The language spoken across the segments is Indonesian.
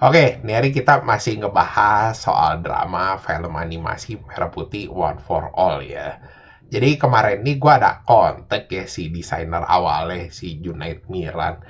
Oke, ini hari kita masih ngebahas soal drama film animasi Merah Putih One for All ya. Jadi kemarin nih gue ada kontak ya si desainer awalnya, si Junaid Miran.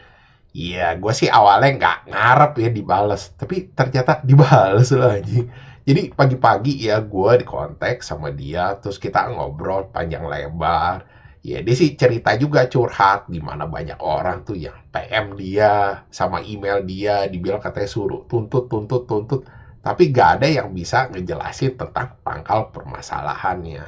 Iya, gue sih awalnya nggak ngarep ya dibales, tapi ternyata dibales loh anjing. Jadi pagi-pagi ya gue di kontak sama dia, terus kita ngobrol panjang lebar. Ya dia sih cerita juga curhat di mana banyak orang tuh yang PM dia sama email dia, dibilang katanya suruh tuntut tuntut tuntut, tapi gak ada yang bisa ngejelasin tentang pangkal permasalahannya.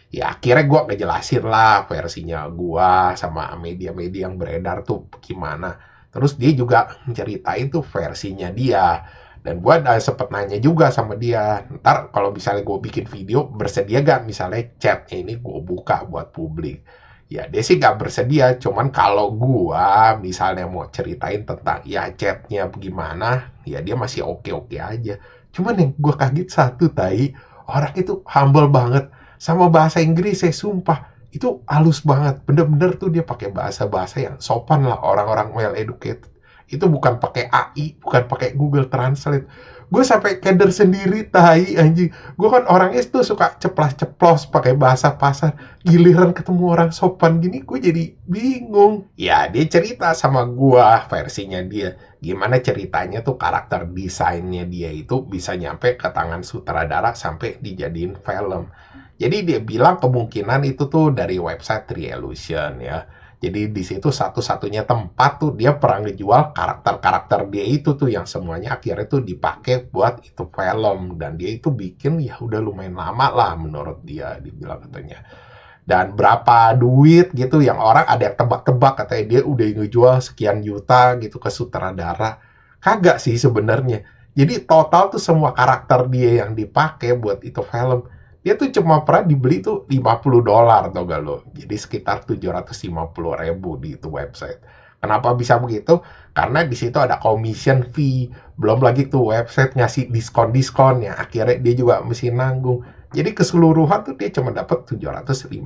Ya akhirnya gue ngejelasin lah versinya gue sama media-media yang beredar tuh gimana. Terus dia juga ceritain tuh versinya dia. Dan gue ada sempet nanya juga sama dia, ntar kalau misalnya gue bikin video, bersedia gak misalnya chatnya ini gue buka buat publik. Ya dia sih gak bersedia, cuman kalau gue misalnya mau ceritain tentang ya chatnya gimana, ya dia masih oke-oke aja. Cuman yang gue kaget satu tai, orang itu humble banget sama bahasa Inggris, saya sumpah itu halus banget, bener-bener tuh dia pakai bahasa-bahasa yang sopan lah, orang-orang well educated. Itu bukan pakai AI, bukan pakai Google Translate. Gue sampai keder sendiri tai anjing. Gue kan orangnya tuh suka ceplas-ceplos pakai bahasa pasar. Giliran ketemu orang sopan gini gue jadi bingung. Ya dia cerita sama gue versinya dia. Gimana ceritanya tuh karakter desainnya dia itu bisa nyampe ke tangan sutradara sampai dijadiin film. Jadi dia bilang kemungkinan itu tuh dari website Illusion ya. Jadi di situ satu-satunya tempat tuh dia pernah ngejual karakter-karakter dia itu tuh yang semuanya akhirnya tuh dipakai buat itu film, dan dia itu bikin ya udah lumayan lama lah menurut dia dibilang katanya. Dan berapa duit gitu yang orang ada yang tebak-tebak katanya dia udah ngejual sekian juta gitu ke sutradara. Kagak sih sebenarnya. Jadi total tuh semua karakter dia yang dipakai buat itu film, dia tuh cuma pernah dibeli tuh $50 tau gak lo. Jadi sekitar 750.000 di itu website. Kenapa bisa begitu? Karena di situ ada commission fee, belum lagi tuh website ngasih diskon-diskon ya akhirnya dia juga mesti nanggung. Jadi keseluruhan tuh dia cuma dapat 750.000.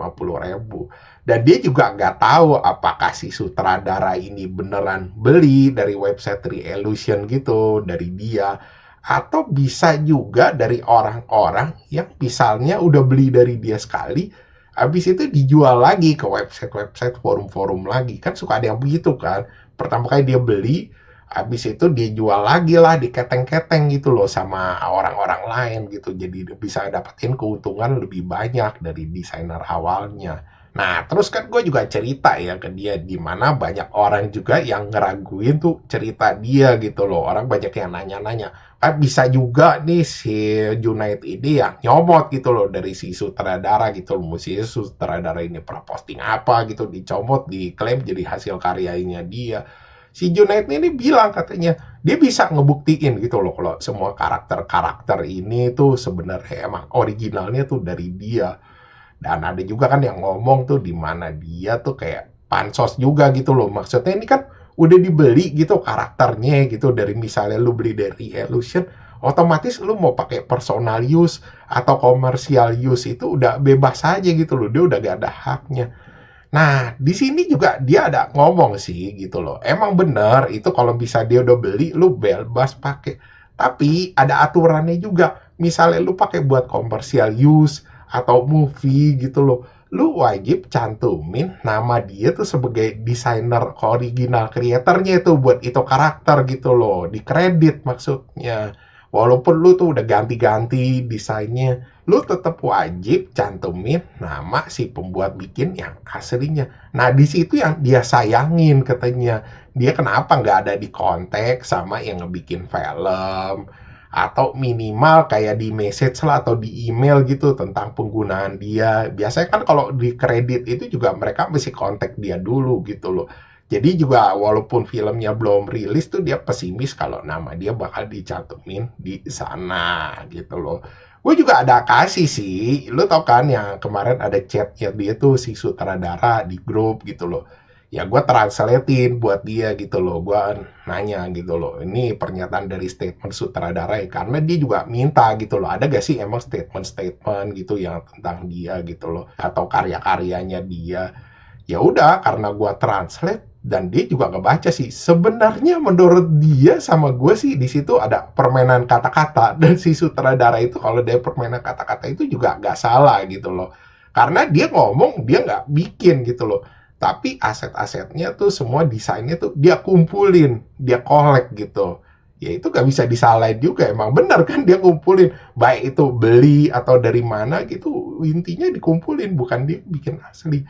Dan dia juga nggak tahu apakah si sutradara ini beneran beli dari website Illusion gitu, dari dia. Atau bisa juga dari orang-orang yang misalnya udah beli dari dia sekali, habis itu dijual lagi ke website-website, forum-forum lagi. Kan suka ada yang begitu kan. Pertama kali dia beli, habis itu dia jual lagi lah di keteng-keteng gitu loh sama orang-orang lain gitu. Jadi bisa dapetin keuntungan lebih banyak dari desainer awalnya. Nah, terus kan gue juga cerita ya ke dia di mana banyak orang juga yang ngeraguin tuh cerita dia gitu loh. Orang banyak yang nanya-nanya, kan bisa juga nih si Junaid ini yang nyomot gitu loh dari si sutradara gitu loh. Mesti sutradara ini pernah posting apa gitu, dicomot, diklaim jadi hasil karyanya dia. Si Junaid ini bilang katanya dia bisa ngebuktiin gitu loh kalau semua karakter-karakter ini tuh sebenarnya emang originalnya tuh dari dia. Dan ada juga kan yang ngomong tuh di mana dia tuh kayak pansos juga gitu loh. Maksudnya ini kan udah dibeli gitu karakternya gitu, dari misalnya lu beli dari Illusion, otomatis lu mau pakai personal use atau commercial use itu udah bebas aja gitu loh. Dia udah gak ada haknya. Nah, di sini juga dia ada ngomong sih gitu loh. Emang bener itu kalau bisa dia udah beli, lu bebas pakai. Tapi ada aturannya juga. Misalnya lu pakai buat commercial use atau movie gitu loh. Lu wajib cantumin nama dia tuh sebagai desainer original creatornya itu buat itu karakter gitu loh. Di kredit maksudnya. Walaupun lu tuh udah ganti-ganti desainnya, lu tetap wajib cantumin nama si pembuat bikin yang aslinya. Nah, di situ yang dia sayangin katanya. Dia kenapa nggak ada di kontak sama yang ngebikin film, atau minimal kayak di message lah atau di email gitu tentang penggunaan dia. Biasanya kan kalau di kredit itu juga mereka mesti kontak dia dulu gitu loh. Jadi juga walaupun filmnya belum rilis tuh dia pesimis kalau nama dia bakal dicantumin di sana gitu loh. Gue juga ada kasih sih, lu tau kan yang kemarin ada chatnya dia tuh si sutradara di grup gitu loh. Ya gue translatein buat dia gitu loh, gue nanya gitu loh, ini pernyataan dari statement sutradara ya, karena dia juga minta gitu loh, ada gak sih emang statement-statement gitu yang tentang dia gitu loh, atau karya-karyanya dia. Ya udah, karena gua translate, Dan dia juga ngebaca sih. Sebenarnya menurut dia sama gue sih di situ ada permainan kata-kata, dan si sutradara itu kalau dia permainan kata-kata itu juga nggak salah gitu loh. Karena dia ngomong dia nggak bikin gitu loh. Tapi aset-asetnya tuh semua desainnya tuh dia kumpulin, dia kolek gitu. Ya itu nggak bisa disalahin juga, emang benar kan dia ngumpulin. Baik itu beli atau dari mana gitu, intinya dikumpulin, bukan dia bikin asli.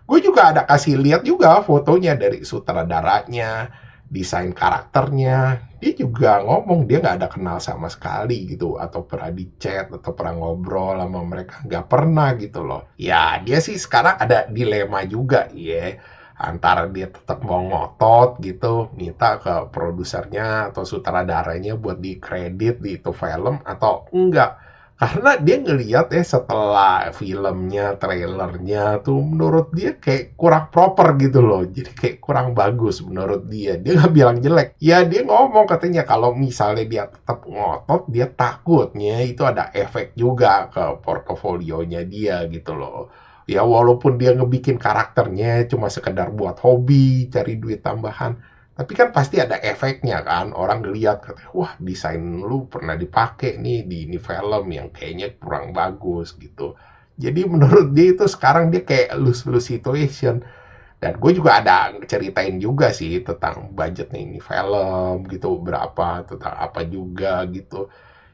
Gue juga ada kasih lihat juga fotonya dari sutradaranya, desain karakternya. Dia juga ngomong dia nggak ada kenal sama sekali gitu, atau pernah di chat atau pernah ngobrol sama mereka, nggak pernah gitu loh. Ya dia sih sekarang ada dilema juga ya, antara dia tetap mau ngotot gitu, minta ke produsernya atau sutradaranya buat dikredit di itu film atau enggak. Karena dia ngelihat ya setelah filmnya, trailernya tuh menurut dia kayak kurang proper gitu loh. Jadi kayak kurang bagus menurut dia. Dia nggak bilang jelek. Ya dia ngomong katanya kalau misalnya dia tetap ngotot, dia takutnya itu ada efek juga ke portofolionya dia gitu loh. Ya walaupun dia ngebikin karakternya cuma sekedar buat hobi, cari duit tambahan, tapi kan pasti ada efeknya kan, orang ngeliat katanya, wah desain lu pernah dipakai nih di ini film yang kayaknya kurang bagus gitu. Jadi menurut dia itu sekarang dia kayak lose-lose situation. Dan gue juga ada ceritain juga sih tentang budgetnya ini film gitu, berapa, tentang apa juga gitu.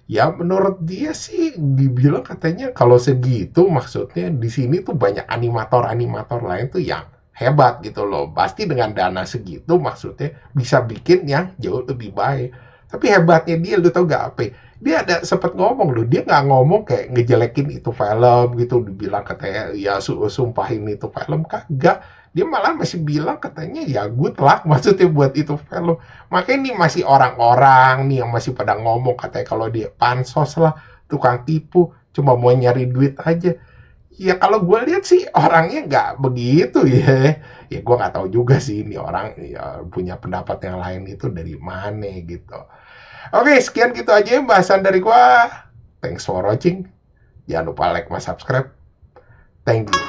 Ya menurut dia sih dibilang katanya kalau segitu maksudnya di sini tuh banyak animator-animator lain tuh yang hebat gitu loh. Pasti dengan dana segitu maksudnya bisa bikin yang jauh lebih baik. Tapi hebatnya dia lu tau gak apa? Dia ada sempat ngomong loh, dia nggak ngomong kayak ngejelekin itu film gitu, dibilang katanya ya sumpahin itu film, kagak. Dia malah masih bilang katanya ya good luck maksudnya buat itu film. Makanya nih masih orang-orang nih yang masih pada ngomong katanya kalau dia pansos lah, tukang tipu, cuma mau nyari duit aja. Ya kalau gue lihat sih orangnya nggak begitu ya. Ya gue nggak tahu juga sih ini orang ya, punya pendapat yang lain itu dari mana gitu. Oke, sekian gitu aja bahasan dari gue. Thanks for watching. Jangan lupa like, subscribe. Thank you.